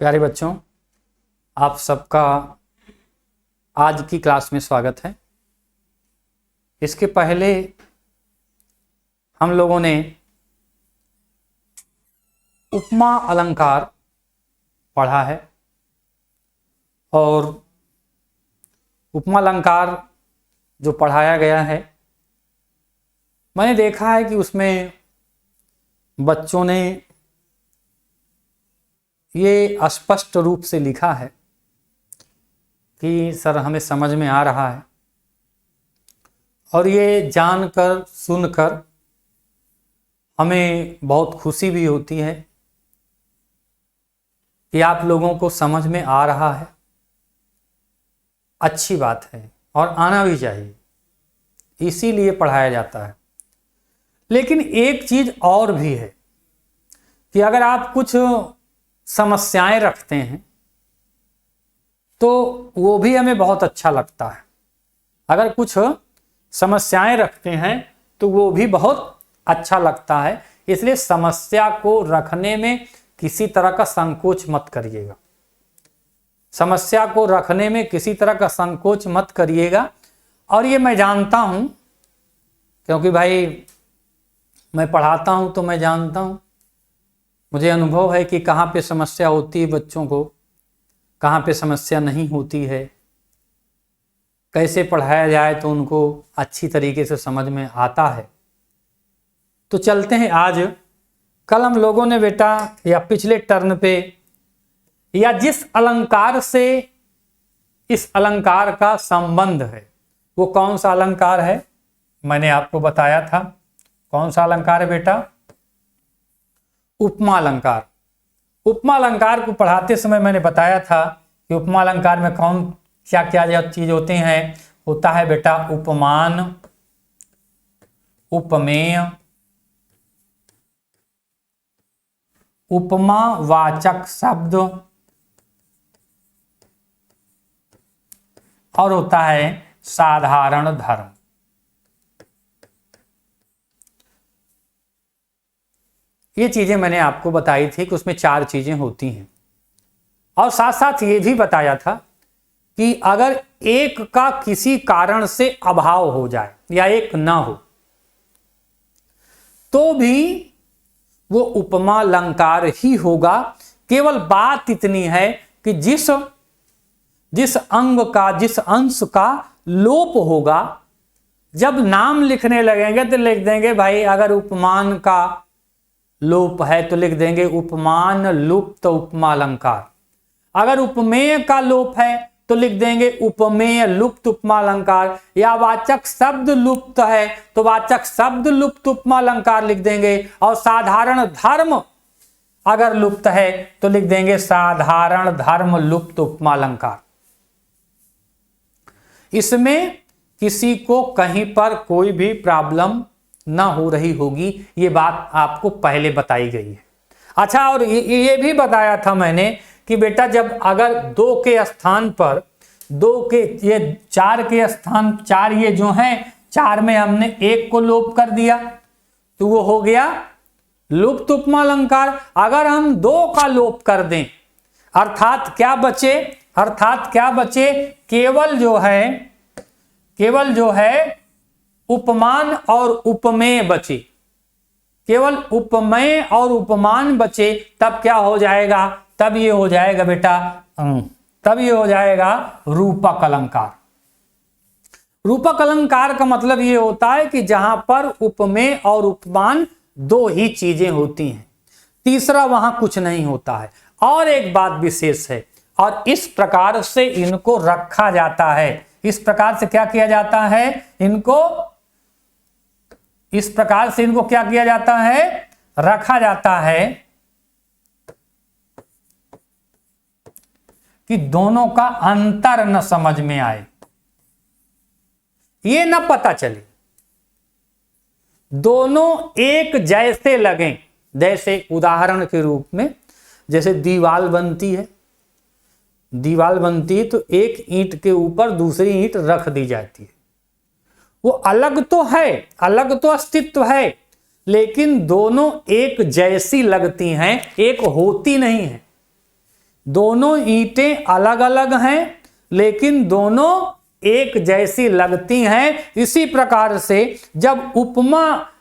प्यारे बच्चों, आप सबका आज की क्लास में स्वागत है। इसके पहले हम लोगों ने उपमा अलंकार पढ़ा है और उपमा अलंकार जो पढ़ाया गया है, मैंने देखा है कि उसमें बच्चों ने ये स्पष्ट रूप से लिखा है कि सर हमें समझ में आ रहा है, और ये जानकर सुनकर हमें बहुत खुशी भी होती है कि आप लोगों को समझ में आ रहा है। अच्छी बात है और आना भी चाहिए, इसीलिए पढ़ाया जाता है। लेकिन एक चीज़ और भी है कि अगर आप कुछ समस्याएं रखते हैं तो वो भी हमें बहुत अच्छा लगता है। अगर कुछ समस्याएं रखते हैं तो वो भी बहुत अच्छा लगता है। इसलिए समस्या को रखने में किसी तरह का संकोच मत करिएगा। समस्या को रखने में किसी तरह का संकोच मत करिएगा। और ये मैं जानता हूँ, क्योंकि भाई मैं पढ़ाता हूँ तो मैं जानता हूँ, मुझे अनुभव है कि कहाँ पे समस्या होती है बच्चों को, कहाँ पे समस्या नहीं होती है, कैसे पढ़ाया जाए तो उनको अच्छी तरीके से समझ में आता है। तो चलते हैं आज। कल हम लोगों ने बेटा, या पिछले टर्न पे, या जिस अलंकार से इस अलंकार का संबंध है वो कौन सा अलंकार है, मैंने आपको बताया था। कौन सा अलंकार है बेटा? उपमा अलंकार। उपमा अलंकार को पढ़ाते समय मैंने बताया था कि उपमा अलंकार में कौन क्या क्या चीज होते हैं। होता है बेटा उपमान, उपमेय, उपमा वाचक शब्द, और होता है साधारण धर्म। ये चीजें मैंने आपको बताई थी कि उसमें 4 चीजें होती हैं। और साथ साथ ये भी बताया था कि अगर एक का किसी कारण से अभाव हो जाए या एक ना हो तो भी वो उपमा अलंकार ही होगा। केवल बात इतनी है कि जिस अंग का, जिस अंश का लोप होगा, जब नाम लिखने लगेंगे तो लिख देंगे भाई, अगर उपमान का लोप है तो लिख देंगे उपमान लुप्त उपमा अलंकार। अगर उपमेय का लोप है तो लिख देंगे उपमेय लुप्त उपमा अलंकार। या वाचक शब्द लुप्त है तो वाचक शब्द लुप्त उपमा अलंकार लिख देंगे। और साधारण धर्म अगर लुप्त है तो लिख देंगे साधारण धर्म लुप्त उपमा अलंकार। इसमें किसी को कहीं पर कोई भी प्रॉब्लम ना हो रही होगी, ये बात आपको पहले बताई गई है। अच्छा, और ये भी बताया था मैंने कि बेटा जब अगर 2 के स्थान पर 2 के, ये 4 के स्थान 4 ये जो हैं, 4 में हमने 1 को लोप कर दिया तो वो हो गया लुप्त उपमा अलंकार। अगर हम 2 का लोप कर दें, अर्थात क्या बचे? केवल जो है उपमान और उपमेय बचे, केवल उपमेय और उपमान बचे, तब क्या हो जाएगा? तब ये हो जाएगा बेटा, तब ये हो जाएगा रूपक अलंकार। रूपक अलंकार का मतलब ये होता है कि जहां पर उपमेय और उपमान 2 ही चीजें होती हैं, तीसरा वहां कुछ नहीं होता है। और एक बात विशेष है, और इस प्रकार से इनको रखा जाता है। इस प्रकार से क्या किया जाता है? इस प्रकार से इनको क्या किया जाता है? रखा जाता है कि दोनों का अंतर न समझ में आए, ये न पता चले, दोनों एक जैसे लगें। जैसे उदाहरण के रूप में, जैसे दीवार बनती है तो एक ईंट के ऊपर दूसरी ईंट रख दी जाती है। वो अलग तो है, अलग तो अस्तित्व है, लेकिन दोनों एक जैसी लगती हैं, एक होती नहीं है। दोनों ईंटें अलग अलग हैं लेकिन दोनों एक जैसी लगती हैं। इसी प्रकार से जब उपमा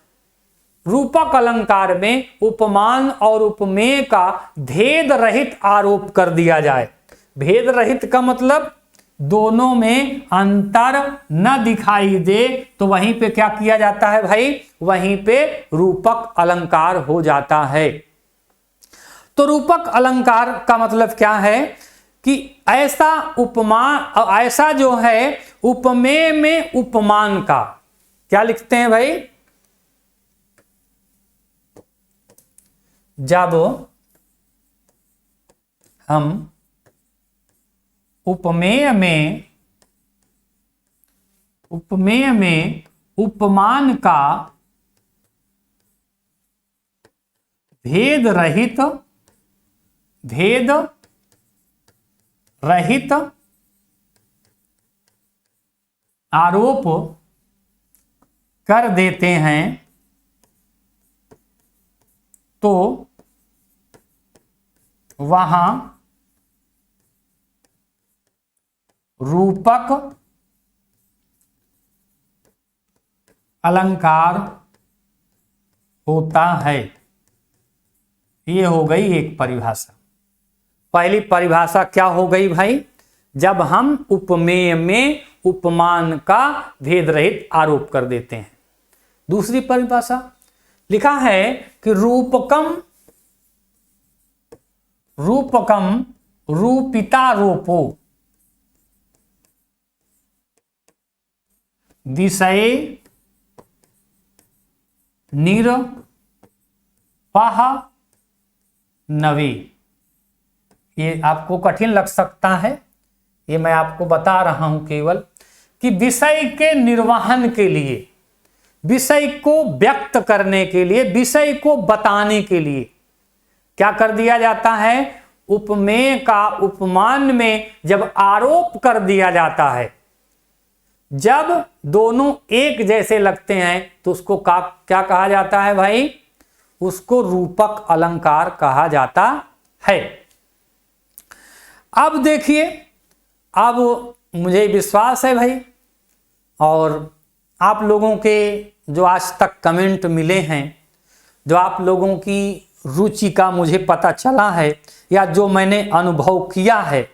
रूपक अलंकार में उपमान और उपमेय का भेद रहित आरोप कर दिया जाए, भेद रहित का मतलब दोनों में अंतर न दिखाई दे, तो वहीं पे क्या किया जाता है भाई, वहीं पे रूपक अलंकार हो जाता है। तो रूपक अलंकार का मतलब क्या है कि ऐसा उपमा, ऐसा जो है उपमेय में उपमान का, क्या लिखते हैं भाई, जब हम उपमेय में उपमान का भेद रहित आरोप कर देते हैं तो वहां रूपक अलंकार होता है। ये हो गई एक परिभाषा। पहली परिभाषा क्या हो गई भाई, जब हम उपमेय में उपमान का भेद रहित आरोप कर देते हैं। दूसरी परिभाषा लिखा है कि रूपकम रूपितारोपो विषय निरपह नवी। ये आपको कठिन लग सकता है, ये मैं आपको बता रहा हूं केवल कि विषय के निर्वहन के लिए, विषय को व्यक्त करने के लिए, विषय को बताने के लिए क्या कर दिया जाता है, उपमेय का उपमान में जब आरोप कर दिया जाता है, जब दोनों एक जैसे लगते हैं तो उसको क्या कहा जाता है भाई, उसको रूपक अलंकार कहा जाता है। अब देखिए, अब मुझे विश्वास है भाई, और आप लोगों के जो आज तक कमेंट मिले हैं, जो आप लोगों की रुचि का मुझे पता चला है या जो मैंने अनुभव किया है,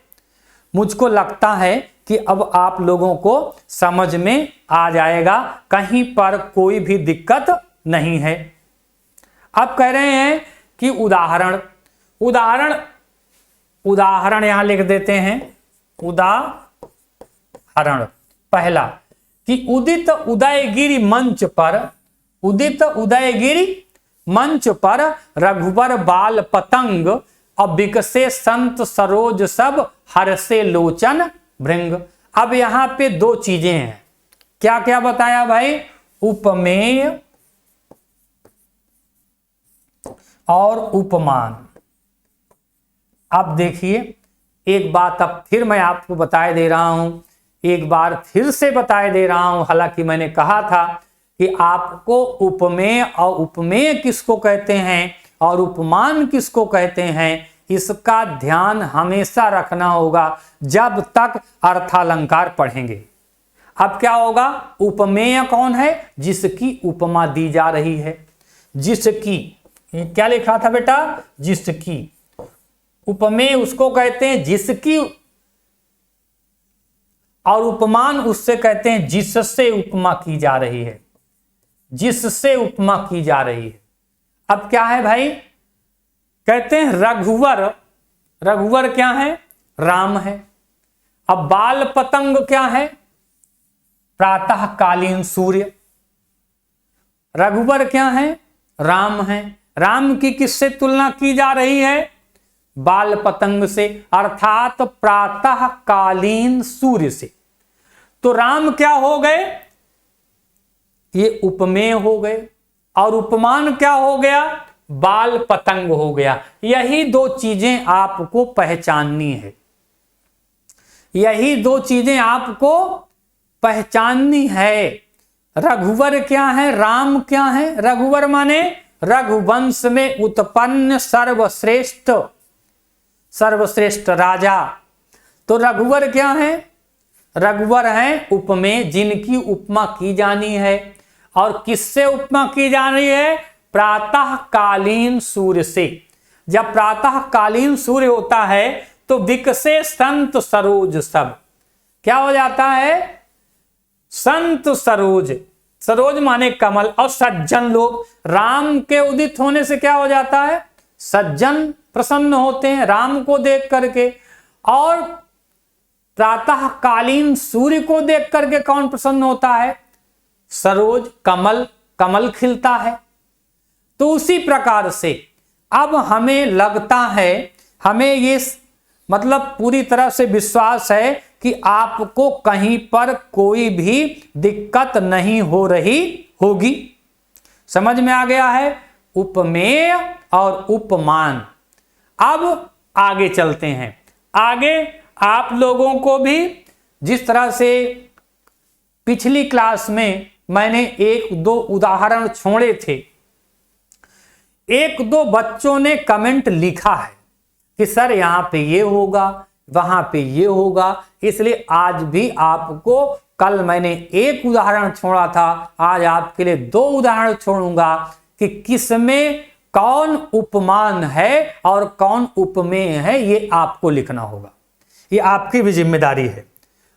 मुझको लगता है कि अब आप लोगों को समझ में आ जाएगा, कहीं पर कोई भी दिक्कत नहीं है। अब कह रहे हैं कि उदाहरण यहां लिख देते हैं। उदाहरण पहला कि उदित उदयगिरि मंच पर रघुवर बाल पतंग अब विकसे संत सरोज सब हर्षे लोचन भृंग। अब यहां पे दो चीजें हैं, क्या क्या बताया भाई, उपमेय और उपमान। अब देखिए, एक बात अब फिर मैं आपको बताए दे रहा हूं, एक बार फिर से बताए दे रहा हूं। हालांकि मैंने कहा था कि आपको उपमेय और उपमेय किसको कहते हैं और उपमान किसको कहते हैं, इसका ध्यान हमेशा रखना होगा जब तक अर्थालंकार पढ़ेंगे। अब क्या होगा, उपमेय कौन है, जिसकी उपमा दी जा रही है, जिसकी, क्या लिखा था बेटा, जिसकी। उपमेय उसको कहते हैं जिसकी, और उपमान उससे कहते हैं जिससे उपमा की जा रही है, जिससे उपमा की जा रही है। अब क्या है भाई, कहते हैं रघुवर क्या है, राम है। अब बाल पतंग क्या है, प्रातःकालीन सूर्य। रघुवर क्या है, राम है। राम की किससे तुलना की जा रही है, बाल पतंग से, अर्थात प्रातःकालीन सूर्य से। तो राम क्या हो गए, ये उपमेय हो गए, और उपमान क्या हो गया, बाल पतंग हो गया। यही दो चीजें आपको पहचाननी है, यही दो चीजें आपको पहचाननी है। रघुवर क्या है, राम क्या है। रघुवर माने रघुवंश में उत्पन्न सर्वश्रेष्ठ सर्वश्रेष्ठ राजा। तो रघुवर क्या है? रघुवर हैं उपमेय, जिनकी उपमा की जानी है। और किससे उपमा की जानी है? प्रातः कालीन सूर्य से। जब प्रातः कालीन सूर्य होता है तो विकसे संत सरोज सब। क्या हो जाता है? संत सरोज, सरोज माने कमल, और सज्जन लोग। राम के उदित होने से क्या हो जाता है? सज्जन प्रसन्न होते हैं राम को देख करके। और प्रातः कालीन सूर्य को देख करके कौन प्रसन्न होता है? सरोज, कमल, कमल खिलता है। तो उसी प्रकार से अब हमें लगता है, हमें ये मतलब पूरी तरह से विश्वास है कि आपको कहीं पर कोई भी दिक्कत नहीं हो रही होगी। समझ में आ गया है? उपमेय और उपमान। अब आगे चलते हैं। आगे आप लोगों को भी जिस तरह से पिछली क्लास में मैंने एक दो उदाहरण छोड़े थे, एक दो बच्चों ने कमेंट लिखा है कि सर यहाँ पे ये होगा, वहां पे ये होगा, इसलिए आज भी आपको, कल मैंने एक उदाहरण छोड़ा था, आज आपके लिए दो उदाहरण छोड़ूंगा कि किसमें कौन उपमान है और कौन उपमेय है, ये आपको लिखना होगा। ये आपकी भी जिम्मेदारी है।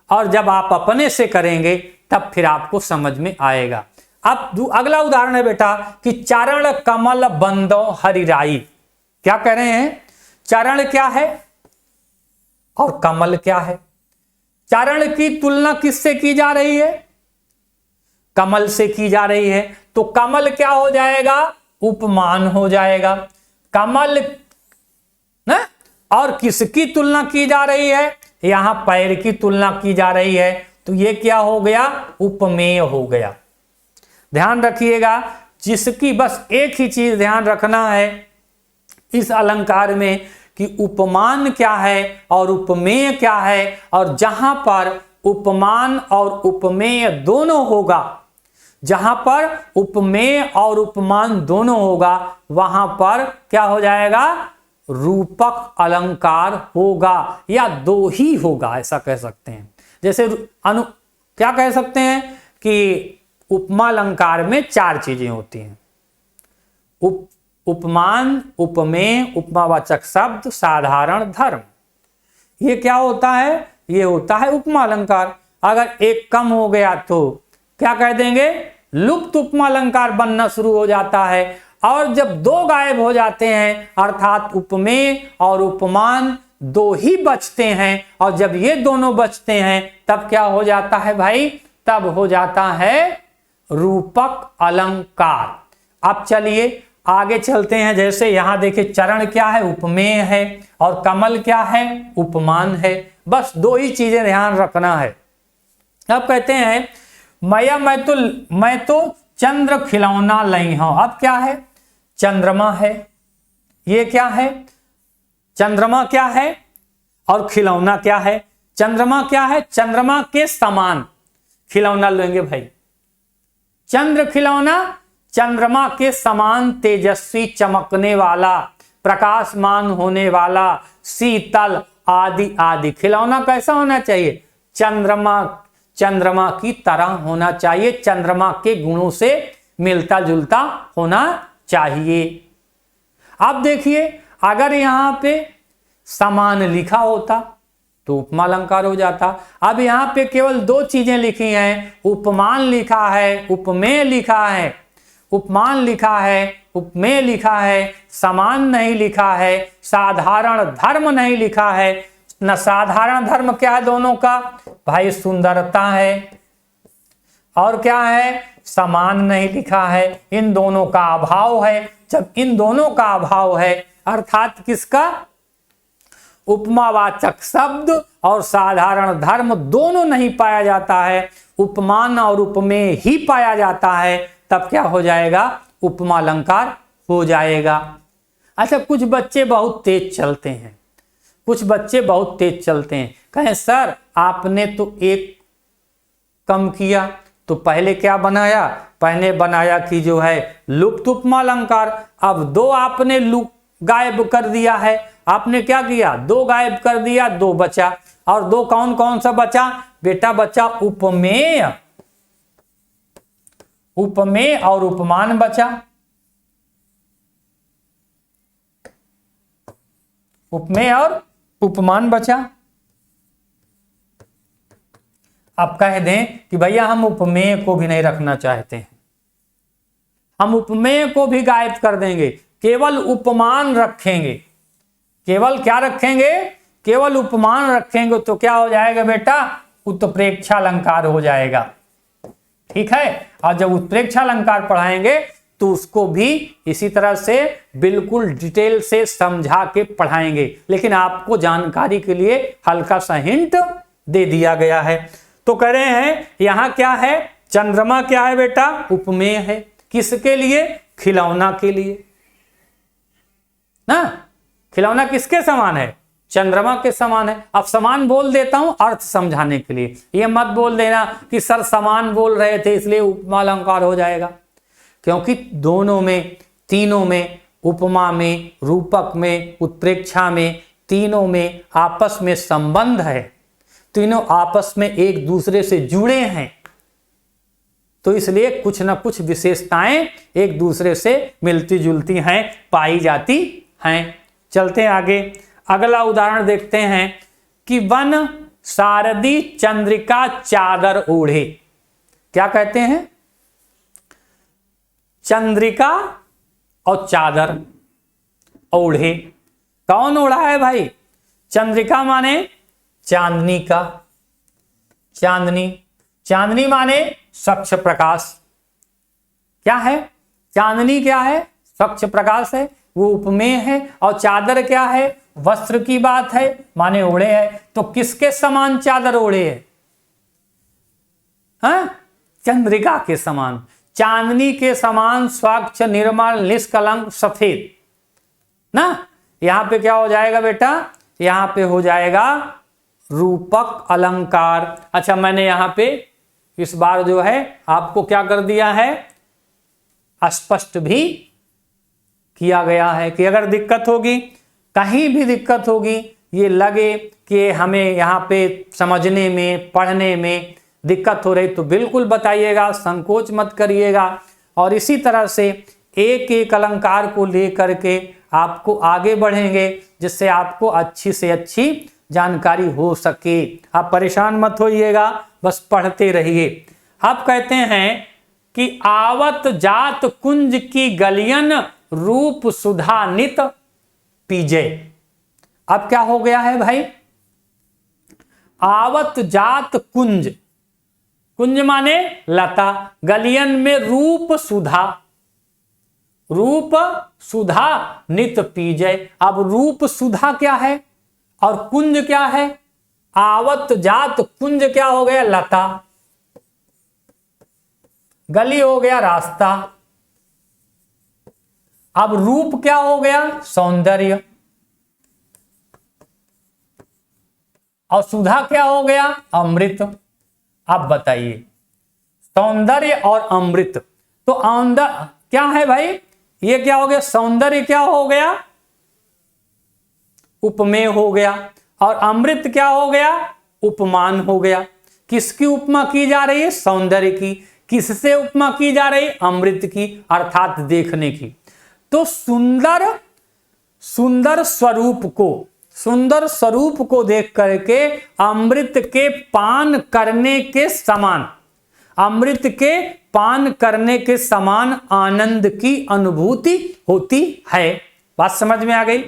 और जब आप अपने से करेंगे तब फिर आपको समझ में आएगा। अब अगला उदाहरण है बेटा कि चरण कमल बंदो हरिराई। क्या कह रहे हैं? चरण क्या है और कमल क्या है? चरण की तुलना किससे की जा रही है? कमल से की जा रही है। तो कमल क्या हो जाएगा? उपमान हो जाएगा। कमल न? और किसकी तुलना की जा रही है? यहां पैर की तुलना की जा रही है। तो ये क्या हो गया? उपमेय हो गया। ध्यान रखिएगा, जिसकी बस एक ही चीज ध्यान रखना है इस अलंकार में कि उपमान क्या है और उपमेय क्या है। और जहां पर उपमान और उपमेय दोनों होगा, जहां पर उपमेय और उपमान दोनों होगा, वहां पर क्या हो जाएगा? रूपक अलंकार होगा, या दो ही होगा, ऐसा कह सकते हैं। जैसे क्या कह सकते हैं कि उपमा अलंकार में चार चीजें होती हैं: उपमान, उपमेय, उपमावाचक शब्द, साधारण, धर्म। ये क्या होता है? ये होता है उपमा अलंकार। अगर एक कम हो गया तो क्या कह देंगे? लुप्त उपमा अलंकार बनना शुरू हो जाता है। और जब दो गायब हो जाते हैं, अर्थात उपमेय और उपमान दो ही बचते हैं, और जब ये दोनों बचते हैं तब क्या हो जाता है भाई? तब हो जाता है रूपक अलंकार। अब चलिए आगे चलते हैं। जैसे यहां देखिए, चरण क्या है? उपमेय है, और कमल क्या है? उपमान है। बस दो ही चीजें ध्यान रखना है। अब कहते हैं मैं तो चंद्र खिलौना लई हूं। अब क्या है? चंद्रमा है। ये क्या है? चंद्रमा क्या है और खिलौना क्या है? चंद्रमा क्या है? चंद्रमा के समान खिलौना लेंगे भाई। चंद्र खिलौना चंद्रमा के समान तेजस्वी, चमकने वाला, प्रकाशमान होने वाला, शीतल आदि आदि। खिलौना कैसा होना चाहिए? चंद्रमा की तरह होना चाहिए, चंद्रमा के गुणों से मिलता जुलता होना चाहिए। अब देखिए, अगर यहां पे समान लिखा होता तो उपमा अलंकार हो जाता। अब यहां पे केवल दो चीजें लिखी हैं, उपमान लिखा है, उपमेय लिखा है। उपमान लिखा है, उपमेय लिखा है, समान नहीं लिखा है, साधारण धर्म नहीं लिखा है। न साधारण धर्म क्या है दोनों का? भाई सुंदरता है। और क्या है? समान नहीं लिखा है। इन दोनों का अभाव है। जब इन दोनों का अभाव है, अर्थात किसका? उपमावाचक शब्द और साधारण धर्म दोनों नहीं पाया जाता है, उपमान और उपमेय ही पाया जाता है, तब क्या हो जाएगा? उपमा अलंकार हो जाएगा। अच्छा, कुछ बच्चे बहुत तेज चलते हैं, कुछ बच्चे बहुत तेज चलते हैं। कहें सर आपने तो एक कम किया, तो पहले क्या बनाया? पहले बनाया कि जो है लुप्त उपमा अलंकार। अब दो आपने गायब कर दिया है, आपने क्या किया, 2 गायब कर दिया, 2 बचा। और 2 कौन कौन सा बचा बेटा, बचा उपमेय, उपमेय और उपमान बचा। उपमेय और उपमान बचा। आप कह दें कि भैया हम उपमेय को भी नहीं रखना चाहते हैं, हम उपमेय को भी गायब कर देंगे, केवल उपमान रखेंगे। केवल क्या रखेंगे, केवल उपमान रखेंगे, तो क्या हो जाएगा बेटा, उत्प्रेक्षा अलंकार हो जाएगा। ठीक है, और जब उत्प्रेक्षा अलंकार पढ़ाएंगे तो उसको भी इसी तरह से बिल्कुल डिटेल से समझा के पढ़ाएंगे, लेकिन आपको जानकारी के लिए हल्का सा हिंट दे दिया गया है। तो कह रहे हैं यहां क्या है, चंद्रमा क्या है बेटा, उपमेय है। किसके लिए, खिलौना के लिए ना। खिलौना किसके समान है, चंद्रमा के समान है। अब समान बोल देता हूं अर्थ समझाने के लिए, ये मत बोल देना कि सर समान बोल रहे थे इसलिए उपमा अलंकार हो जाएगा, क्योंकि दोनों में, तीनों में, उपमा में, रूपक में, उत्प्रेक्षा में, तीनों में आपस में संबंध है, तीनों आपस में एक दूसरे से जुड़े हैं, तो इसलिए कुछ ना कुछ विशेषताएं एक दूसरे से मिलती जुलती हैं, पाई जाती हैं। चलते हैं आगे, अगला उदाहरण देखते हैं कि वन शारदी चंद्रिका चादर ओढ़े। क्या कहते हैं, चंद्रिका और चादर ओढ़े। कौन ओढ़ा है भाई, चंद्रिका माने चांदनी का, चांदनी, चांदनी माने स्वच्छ प्रकाश। क्या है, चांदनी क्या है, स्वच्छ प्रकाश है, वो उपमेय है। और चादर क्या है, वस्त्र की बात है, माने ओढ़े है। तो किसके समान चादर ओढ़े है, हाँ? चंद्रिका के समान, चांदनी के समान स्वच्छ निर्मल निष्कलंक सफेद ना। यहां पे क्या हो जाएगा बेटा, यहां पे हो जाएगा रूपक अलंकार। अच्छा, मैंने यहां पे इस बार जो है आपको क्या कर दिया है, स्पष्ट भी किया गया है कि अगर दिक्कत होगी, कहीं भी दिक्कत होगी, ये लगे कि हमें यहाँ पे समझने में, पढ़ने में दिक्कत हो रही, तो बिल्कुल बताइएगा, संकोच मत करिएगा। और इसी तरह से एक एक अलंकार को लेकर के आपको आगे बढ़ेंगे, जिससे आपको अच्छी से अच्छी जानकारी हो सके। आप परेशान मत होइएगा, बस पढ़ते रहिए। आप कहते हैं कि आवत जात कुंज की गलियन रूप सुधा नित पीजे। अब क्या हो गया है भाई, आवत जात कुंज, कुंज माने लता, गलियन में रूप सुधा, रूप सुधा नित पीजे। अब रूप सुधा क्या है और कुंज क्या है, आवत जात कुंज क्या हो गया, लता, गली हो गया रास्ता। अब रूप क्या हो गया, सौंदर्य, और सुधा क्या हो गया, अमृत। अब बताइए, सौंदर्य और अमृत, तो अंदर क्या है भाई, ये क्या हो गया, सौंदर्य क्या हो गया, उपमेय हो गया, और अमृत क्या हो गया, उपमान हो गया। किसकी उपमा की जा रही है, सौंदर्य की। किससे उपमा की जा रही, अमृत की, अर्थात देखने की। तो सुंदर सुंदर स्वरूप को, सुंदर स्वरूप को देख करके अमृत के पान करने के समान, अमृत के पान करने के समान आनंद की अनुभूति होती है। बात समझ में आ गई।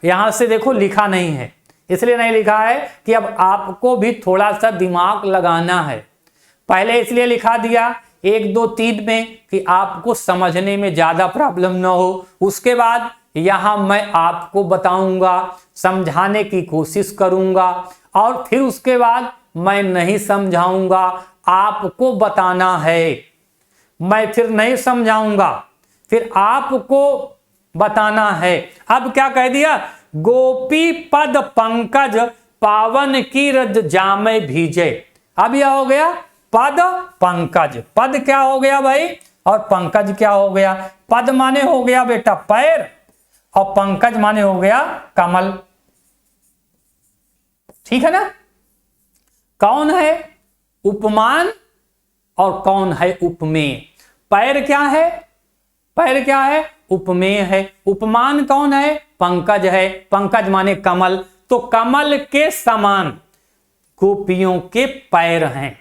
यहां से देखो लिखा नहीं है, इसलिए नहीं लिखा है कि अब आपको भी थोड़ा सा दिमाग लगाना है। पहले इसलिए लिखा दिया 1 2 3 में कि आपको समझने में ज्यादा प्रॉब्लम ना हो। उसके बाद यहां मैं आपको बताऊंगा, समझाने की कोशिश करूंगा, और फिर उसके बाद मैं नहीं समझाऊंगा, आपको बताना है। मैं फिर नहीं समझाऊंगा, फिर आपको बताना है। अब क्या कह दिया, गोपी पद पंकज पावन की रज जामे भीजे। अब यह हो गया पद पंकज। पद क्या हो गया भाई, और पंकज क्या हो गया। पद माने हो गया बेटा पैर, और पंकज माने हो गया कमल। ठीक है ना। कौन है उपमान और कौन है उपमेय? पैर क्या है? पैर क्या है? उपमेय है। उपमान कौन है? पंकज है। पंकज माने कमल। तो कमल के समान गोपियों के पैर हैं।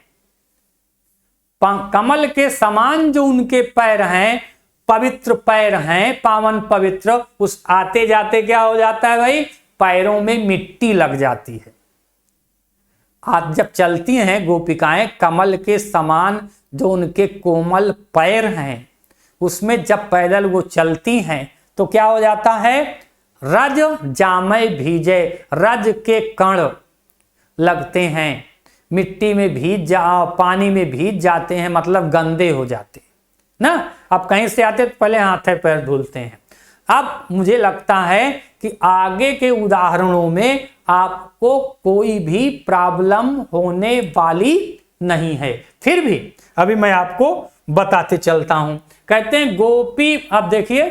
कमल के समान जो उनके पैर हैं, पवित्र पैर हैं, पावन पवित्र, उस आते जाते क्या हो जाता है भाई? पैरों में मिट्टी लग जाती है। आज जब चलती हैं गोपिकाएं, कमल के समान जो उनके कोमल पैर हैं, उसमें जब पैदल वो चलती हैं तो क्या हो जाता है? रज जामय भीजे, रज के कण लगते हैं, मिट्टी में भीज पानी में भीज जाते हैं, मतलब गंदे हो जाते हैं ना। अब कहीं से आते तो पहले हाथ पैर धुलते हैं। अब मुझे लगता है कि आगे के उदाहरणों में आपको कोई भी प्रॉब्लम होने वाली नहीं है। फिर भी अभी मैं आपको बताते चलता हूं। कहते हैं गोपी, अब देखिए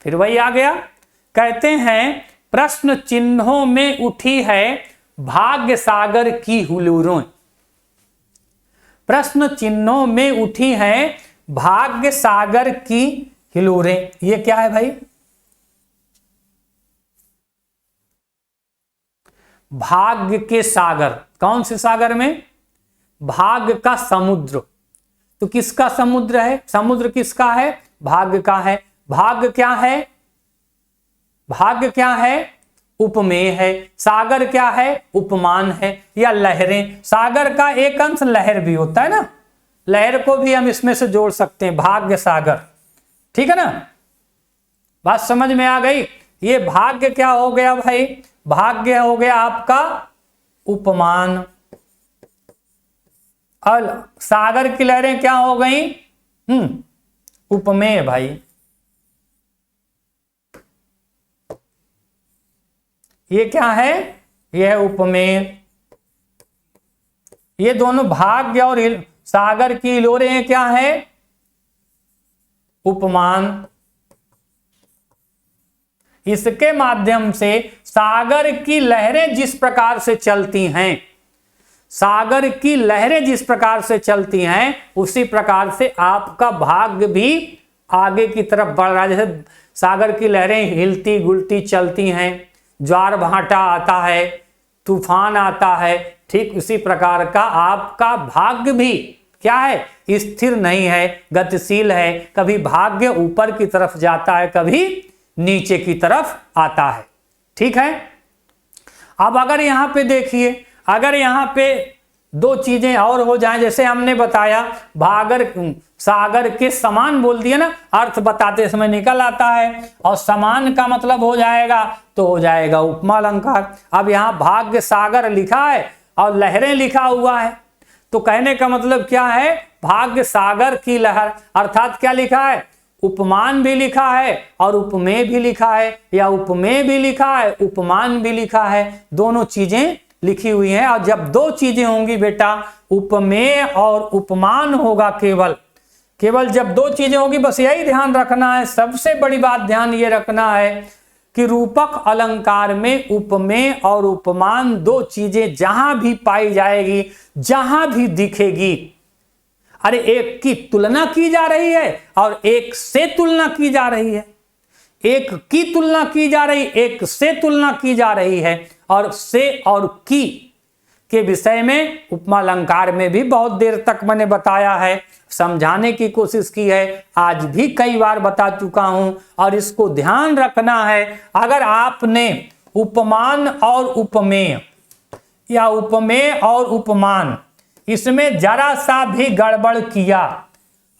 फिर वही आ गया। कहते हैं प्रश्न चिन्हों में उठी है भाग्य सागर की हुलूरों। प्रश्न चिन्हों में उठी है भाग्य सागर की हिलोरें। ये क्या है भाई? भाग्य के सागर। कौन से सागर में? भाग्य का समुद्र। तो किसका समुद्र है? समुद्र किसका है? भाग्य का है। भाग्य क्या है? भाग्य क्या है? उपमेय है। सागर क्या है? उपमान है या लहरें। सागर का एक अंश लहर भी होता है ना, लहर को भी हम इसमें से जोड़ सकते हैं, भाग्य सागर। ठीक है ना। बात समझ में आ गई। ये भाग्य क्या हो गया भाई? भाग्य हो गया आपका उपमान, और सागर की लहरें क्या हो गई? उपमेय भाई। ये क्या है? यह है उपमेय। ये दोनों भाग्य और सागर की हिलोरें क्या है? उपमान। इसके माध्यम से सागर की लहरें जिस प्रकार से चलती हैं, सागर की लहरें जिस प्रकार से चलती हैं, उसी प्रकार से आपका भाग्य भी आगे की तरफ बढ़ रहा है। जैसे सागर की लहरें हिलती गुलती चलती हैं, ज्वार भाटा आता है, तूफान आता है, ठीक उसी प्रकार का आपका भाग्य भी क्या है? स्थिर नहीं है, गतिशील है। कभी भाग्य ऊपर की तरफ जाता है, कभी नीचे की तरफ आता है। ठीक है। अब अगर यहां पे देखिए, अगर यहां पे दो चीजें और हो जाएं, जैसे हमने बताया भागर सागर के समान बोल दिया ना, अर्थ बताते समय निकल आता है, और समान का मतलब हो जाएगा तो हो जाएगा उपमा अलंकार। अब यहां भाग्य सागर लिखा है और लहरें लिखा हुआ है, तो कहने का मतलब क्या है? भाग्य सागर की लहर, अर्थात क्या लिखा है? उपमान भी लिखा है और उपमेय भी लिखा है, या उपमेय भी लिखा है, उपमान भी लिखा है, दोनों चीजें लिखी हुई हैं। और जब दो चीजें होंगी बेटा, उपमेय और उपमान होगा, केवल जब दो चीजें होगी, बस यही ध्यान रखना है। सबसे बड़ी बात ध्यान ये रखना है कि रूपक अलंकार में उपमेय और उपमान दो चीजें जहां भी पाई जाएगी, जहां भी दिखेगी, अरे एक की तुलना की जा रही है और एक से तुलना की जा रही है, एक की तुलना की जा रही, एक से तुलना की जा रही है। और से और की के विषय में उपमा अलंकार में भी बहुत देर तक मैंने बताया है, समझाने की कोशिश की है, आज भी कई बार बता चुका हूं। और इसको ध्यान रखना है, अगर आपने उपमान और उपमेय या उपमेय और उपमान इसमें जरा सा भी गड़बड़ किया,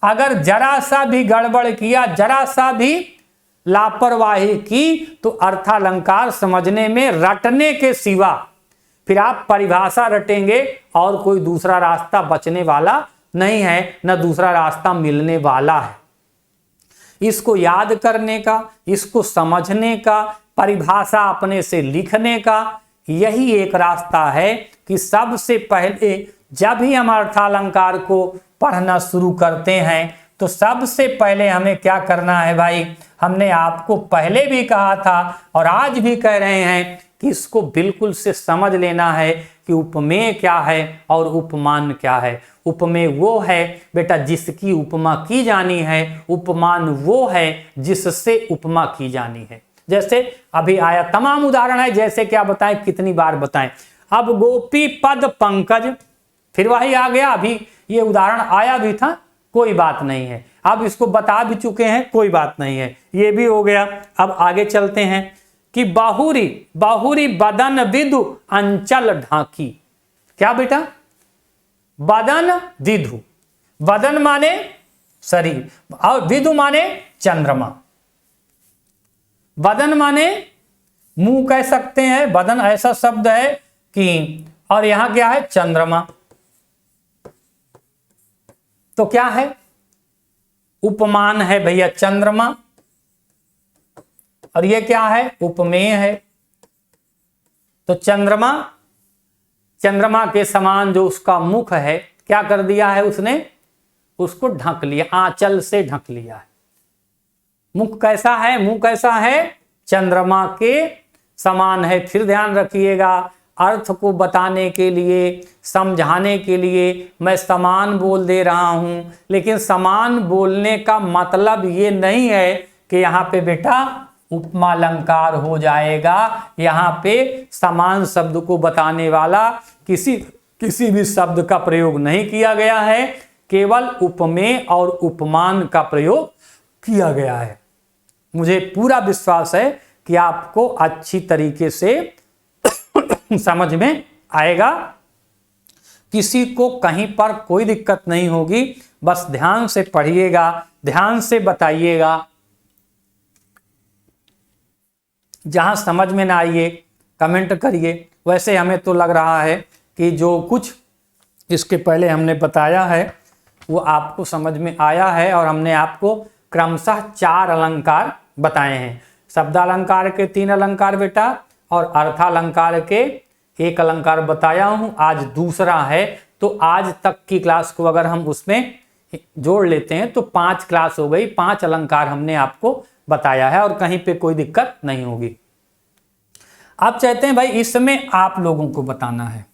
अगर जरा सा भी गड़बड़ किया, जरा सा भी लापरवाही की, तो अर्थालंकार समझने में रटने के सिवा फिर आप परिभाषा रटेंगे और कोई दूसरा रास्ता बचने वाला नहीं है, न दूसरा रास्ता मिलने वाला है। इसको याद करने का, इसको समझने का, परिभाषा अपने से लिखने का, यही एक रास्ता है कि सबसे पहले जब ही हम अर्थालंकार को पढ़ना शुरू करते हैं, तो सबसे पहले हमें क्या करना है भाई, हमने आपको पहले भी कहा था और आज भी कह रहे हैं कि इसको बिल्कुल से समझ लेना है कि उपमेय क्या है और उपमान क्या है। उपमेय वो है बेटा जिसकी उपमा की जानी है, उपमान वो है जिससे उपमा की जानी है। जैसे अभी आया, तमाम उदाहरण है, जैसे क्या बताएं, कितनी बार बताएं। अब गोपी पद पंकज, फिर वही आ गया, अभी ये उदाहरण आया भी था, कोई बात नहीं है, अब इसको बता भी चुके हैं, कोई बात नहीं है, ये भी हो गया। अब आगे चलते हैं कि बाहुरी, बाहुरी बदन विदु अंचल ढाकी। क्या बेटा, बदन विदु, बदन माने शरीर और विदु माने चंद्रमा। बदन माने मुंह कह सकते हैं, बदन ऐसा शब्द है कि, और यहां क्या है, चंद्रमा। तो क्या है, उपमान है भैया चंद्रमा, और ये क्या है, उपमेय है। तो चंद्रमा, चंद्रमा के समान जो उसका मुख है, क्या कर दिया है उसने, उसको ढक लिया, आंचल से ढक लिया है। मुख कैसा है, मुंह कैसा है, चंद्रमा के समान है। फिर ध्यान रखिएगा, अर्थ को बताने के लिए, समझाने के लिए मैं समान बोल दे रहा हूं, लेकिन समान बोलने का मतलब ये नहीं है कि यहां पे बेटा उपमा अलंकार हो जाएगा। यहां पे समान शब्द को बताने वाला किसी भी शब्द का प्रयोग नहीं किया गया है, केवल उपमेय और उपमान का प्रयोग किया गया है। मुझे पूरा विश्वास है कि आपको अच्छी तरीके से समझ में आएगा, किसी को कहीं पर कोई दिक्कत नहीं होगी। बस ध्यान से पढ़िएगा, ध्यान से बताइएगा, जहां समझ में ना आइए कमेंट करिए। वैसे हमें तो लग रहा है कि जो कुछ इसके पहले हमने बताया है वो आपको समझ में आया है, और हमने आपको क्रमशः 4 अलंकार बताए हैं। शब्दालंकार के 3 अलंकार बेटा, और अर्थालंकार के 1 अलंकार बताया हूं, आज दूसरा है। तो आज तक की क्लास को अगर हम उसमें जोड़ लेते हैं तो 5 क्लास हो गई, 5 अलंकार हमने आपको बताया है, और कहीं पे कोई दिक्कत नहीं होगी। आप चाहते हैं भाई इसमें आप लोगों को बताना है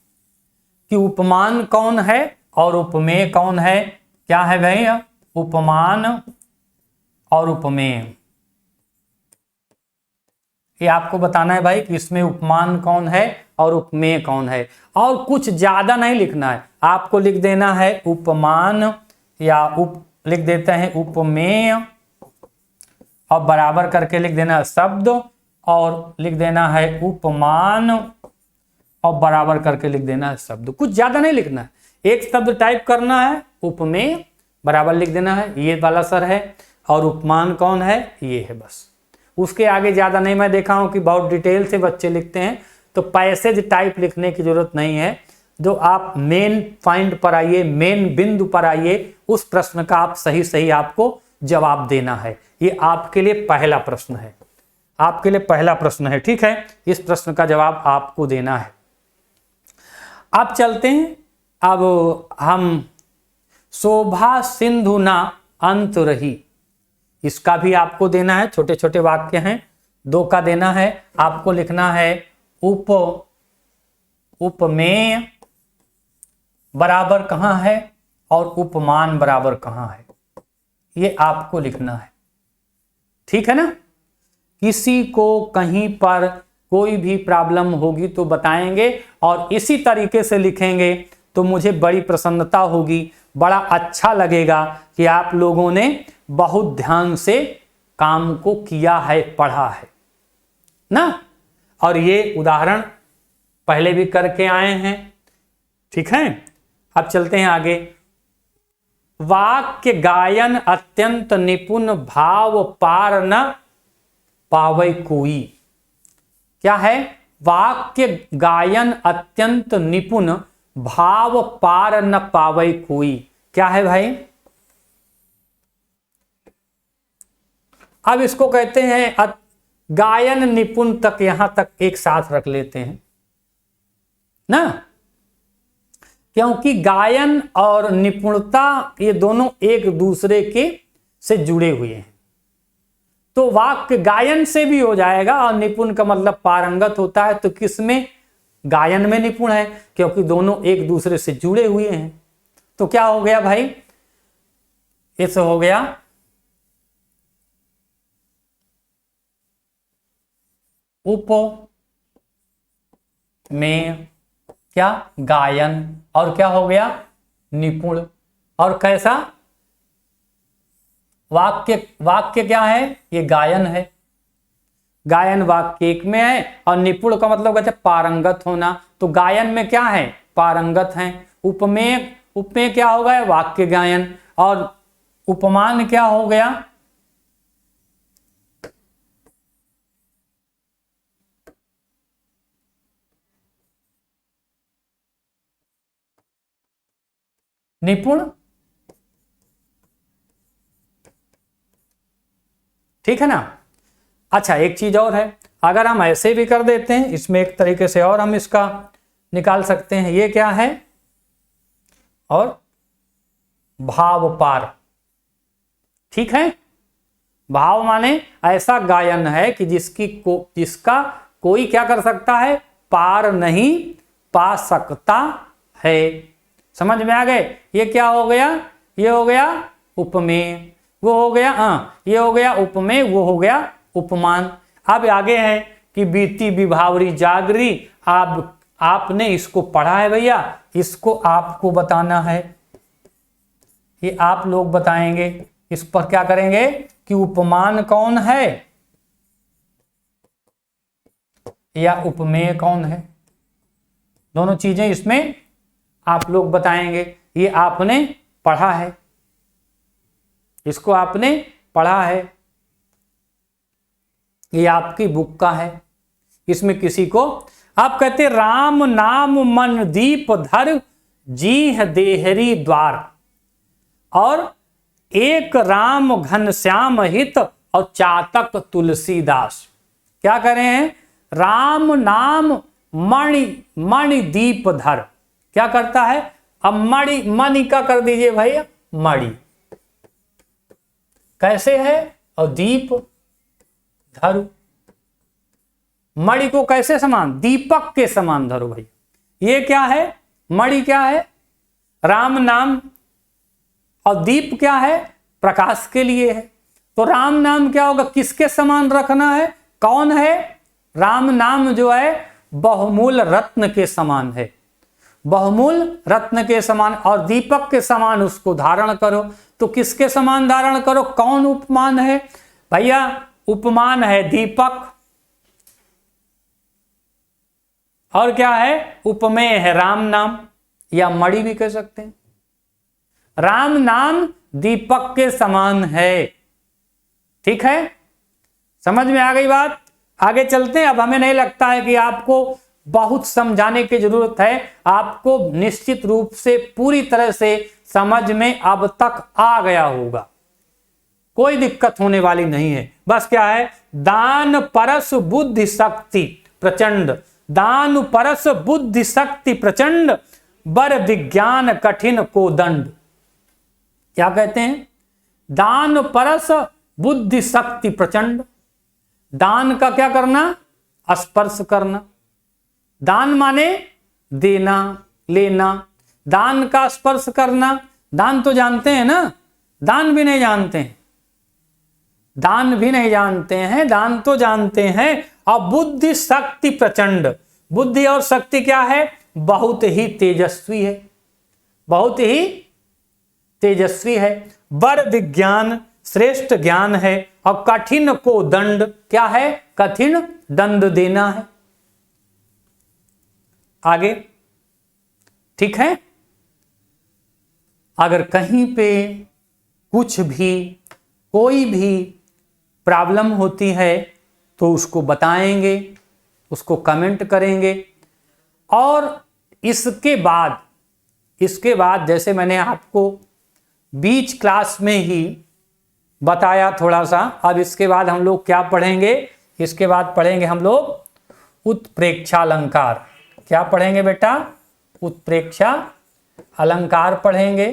कि उपमान कौन है और उपमेय कौन है। क्या है भाई, उपमान और उपमेय, ये आपको बताना है भाई कि इसमें उपमान कौन है और उपमेय कौन है। और कुछ ज्यादा नहीं लिखना है, आपको लिख देना है उपमान, या लिख देते हैं उपमेय, और बराबर करके लिख देना है शब्द, और लिख देना है उपमान, और बराबर करके लिख देना है शब्द। कुछ ज्यादा नहीं लिखना है, एक शब्द टाइप करना है, उपमेय बराबर लिख देना है, ये वाला सर है, और उपमान कौन है, ये है। बस उसके आगे ज्यादा नहीं। मैं देखा हूं कि बहुत डिटेल से बच्चे लिखते हैं, तो पैसेज टाइप लिखने की जरूरत नहीं है। जो आप मेन पॉइंट पर आइए, मेन बिंदु पर आइए, उस प्रश्न का आप सही सही आपको जवाब देना है। ये आपके लिए पहला प्रश्न है, आपके लिए पहला प्रश्न है, ठीक है। इस प्रश्न का जवाब आपको देना है। अब चलते हैं, अब हम शोभा सिंधु ना अंत रही, इसका भी आपको देना है। छोटे छोटे वाक्य हैं, 2 का देना है। आपको लिखना है उपमेय बराबर कहां है और उपमान बराबर कहां है, ये आपको लिखना है, ठीक है ना। किसी को कहीं पर कोई भी प्रॉब्लम होगी तो बताएंगे, और इसी तरीके से लिखेंगे तो मुझे बड़ी प्रसन्नता होगी, बड़ा अच्छा लगेगा कि आप लोगों ने बहुत ध्यान से काम को किया है, पढ़ा है ना। और ये उदाहरण पहले भी करके आए हैं, ठीक है। अब चलते हैं आगे। वाक्य गायन अत्यंत निपुण, भाव पार न पावे कोई। क्या है, वाक्य गायन अत्यंत निपुण, भाव पार न पावे कोई। क्या है भाई, अब इसको कहते हैं गायन निपुण तक, यहां तक एक साथ रख लेते हैं ना। क्योंकि गायन और निपुणता ये दोनों एक दूसरे के से जुड़े हुए हैं। तो वाक्य गायन से भी हो जाएगा, और निपुण का मतलब पारंगत होता है, तो किसमें? गायन में निपुण है, क्योंकि दोनों एक दूसरे से जुड़े हुए हैं। तो क्या हो गया भाई? इस हो गया उप में क्या? गायन। और क्या हो गया? निपुण। और कैसा? वाक्य क्या है? ये गायन है। गायन वाक्य एक में है, और निपुण का मतलब कहते हैं पारंगत होना। तो गायन में क्या है? पारंगत है। उपमेय क्या हो गया? वाक्य गायन। और उपमान क्या हो गया? निपुण। ठीक है ना? अच्छा, एक चीज और है, अगर हम ऐसे भी कर देते हैं, इसमें एक तरीके से और हम इसका निकाल सकते हैं। ये क्या है? और भाव पार। ठीक है? भाव माने ऐसा गायन है कि जिसका कोई क्या कर सकता है? पार नहीं पा सकता है। समझ में आ गए? ये क्या हो गया? ये हो गया उपमेय। वो हो गया ये हो गया उपमेय, वो हो गया उपमान। अब आगे है कि बीती विभावरी जागरी। आपने इसको पढ़ा है भैया, इसको आपको बताना है। ये आप लोग बताएंगे। इस पर क्या करेंगे कि उपमान कौन है या उपमेय कौन है, दोनों चीजें इसमें आप लोग बताएंगे। ये आपने पढ़ा है, इसको आपने पढ़ा है, ये आपकी बुक का है। इसमें किसी को आप कहते राम नाम मन दीप धर जीह देहरी द्वार, और एक राम घनश्याम हित और चातक तुलसीदास। क्या करें हैं? राम नाम मणि दीप धर। क्या करता है? अब मणि का कर दीजिए भाई, मणि कैसे है? और दीप धरो, मणि को कैसे समान? दीपक के समान धरो भाई। ये क्या है? मणि क्या है? राम नाम, और दीप क्या है? प्रकाश के लिए है। तो राम नाम क्या होगा? किसके समान रखना है? कौन है? राम नाम जो है बहुमूल रत्न के समान है, बहुमूल रत्न के समान, और दीपक के समान उसको धारण करो। तो किसके समान धारण करो? कौन उपमान है भैया? उपमान है दीपक, और क्या है? उपमेय है राम नाम, या मणि भी कह सकते हैं। राम नाम दीपक के समान है। ठीक है? समझ में आ गई बात? आगे चलते हैं। अब हमें नहीं लगता है कि आपको बहुत समझाने की जरूरत है, आपको निश्चित रूप से पूरी तरह से समझ में अब तक आ गया होगा, कोई दिक्कत होने वाली नहीं है। बस क्या है? दान परस बुद्धि शक्ति प्रचंड, दान परस बुद्धि शक्ति प्रचंड, बर विज्ञान कठिन को दंड। क्या कहते हैं? दान परस बुद्धि शक्ति प्रचंड। दान का क्या करना? स्पर्श करना। दान माने देना, लेना। दान का स्पर्श करना। दान तो जानते हैं ना? दान भी नहीं जानते हैं, दान भी नहीं जानते हैं, दान तो जानते हैं। और बुद्धि शक्ति प्रचंड, बुद्धि और शक्ति क्या है? बहुत ही तेजस्वी है, बहुत ही तेजस्वी है। बर विज्ञान, श्रेष्ठ ज्ञान है। और कठिन को दंड, क्या है? कठिन दंड देना है। आगे ठीक है? अगर कहीं पे कुछ भी कोई भी प्रॉब्लम होती है तो उसको बताएंगे, उसको कमेंट करेंगे। और इसके बाद जैसे मैंने आपको बीच क्लास में ही बताया थोड़ा सा, अब इसके बाद हम लोग क्या पढ़ेंगे? इसके बाद पढ़ेंगे हम लोग उत्प्रेक्षालंकार। क्या पढ़ेंगे बेटा? उत्प्रेक्षालंकार। अलंकार पढ़ेंगे,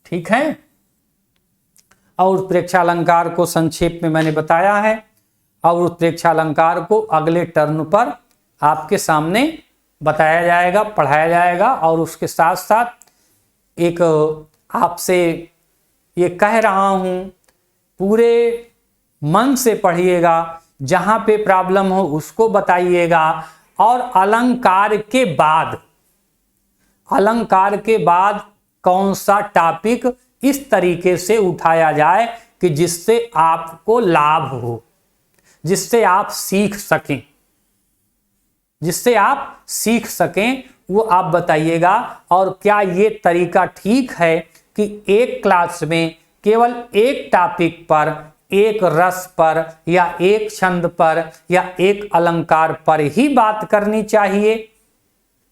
ठीक है। और उत्प्रेक्षा अलंकार को संक्षेप में मैंने बताया है, और उत्प्रेक्षा अलंकार को अगले टर्न पर आपके सामने बताया जाएगा, पढ़ाया जाएगा। और उसके साथ साथ एक आपसे ये कह रहा हूँ, पूरे मन से पढ़िएगा, जहाँ पे प्रॉब्लम हो उसको बताइएगा। और अलंकार के बाद कौन सा टॉपिक इस तरीके से उठाया जाए कि जिससे आपको लाभ हो, जिससे आप सीख सकें, वो आप बताइएगा। और क्या ये तरीका ठीक है कि एक क्लास में केवल एक टॉपिक पर, एक रस पर, या एक छंद पर, या एक अलंकार पर ही बात करनी चाहिए,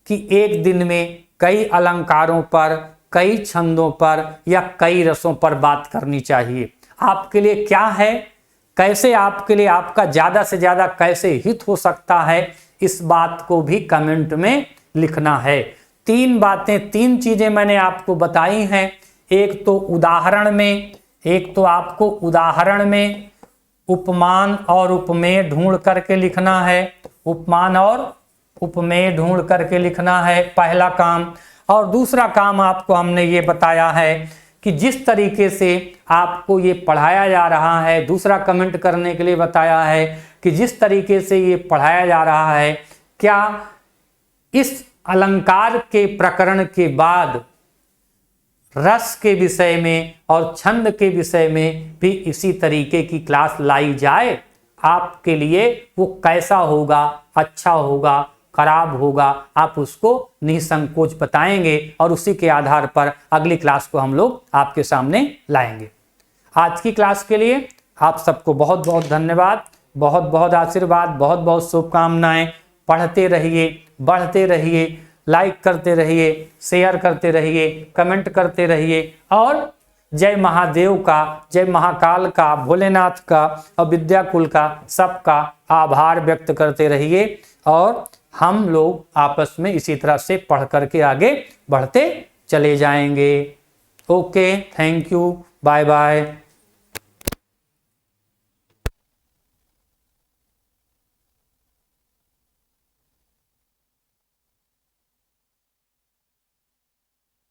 कि एक दिन में कई अलंकारों पर, कई छंदों पर, या कई रसों पर बात करनी चाहिए? आपके लिए क्या है, कैसे आपके लिए आपका ज़्यादा से ज़्यादा कैसे हित हो सकता है, इस बात को भी कमेंट में लिखना है। 3 चीज़ें मैंने आपको बताई हैं। एक तो आपको उदाहरण में उपमान और उपमेय ढूंढ करके लिखना है, उपमान और उपमेय ढूंढ करके लिखना है, पहला काम। और दूसरा काम आपको हमने ये बताया है कि जिस तरीके से आपको ये पढ़ाया जा रहा है, दूसरा कमेंट करने के लिए बताया है कि जिस तरीके से ये पढ़ाया जा रहा है, क्या इस अलंकार के प्रकरण के बाद रस के विषय में और छंद के विषय में भी इसी तरीके की क्लास लाई जाए? आपके लिए वो कैसा होगा, अच्छा होगा, खराब होगा, आप उसको निसंकोच बताएंगे, और उसी के आधार पर अगली क्लास को हम लोग आपके सामने लाएंगे। आज की क्लास के लिए आप सबको बहुत बहुत धन्यवाद, बहुत बहुत आशीर्वाद, बहुत बहुत शुभकामनाएं। पढ़ते रहिए, बढ़ते रहिए, लाइक करते रहिए, शेयर करते रहिए, कमेंट करते रहिए। और जय महादेव का, जय महाकाल का, भोलेनाथ का और विद्याकुल का सबका आभार व्यक्त करते रहिए। और हम लोग आपस में इसी तरह से पढ़ करके आगे बढ़ते चले जाएंगे। Okay, thank you, bye bye.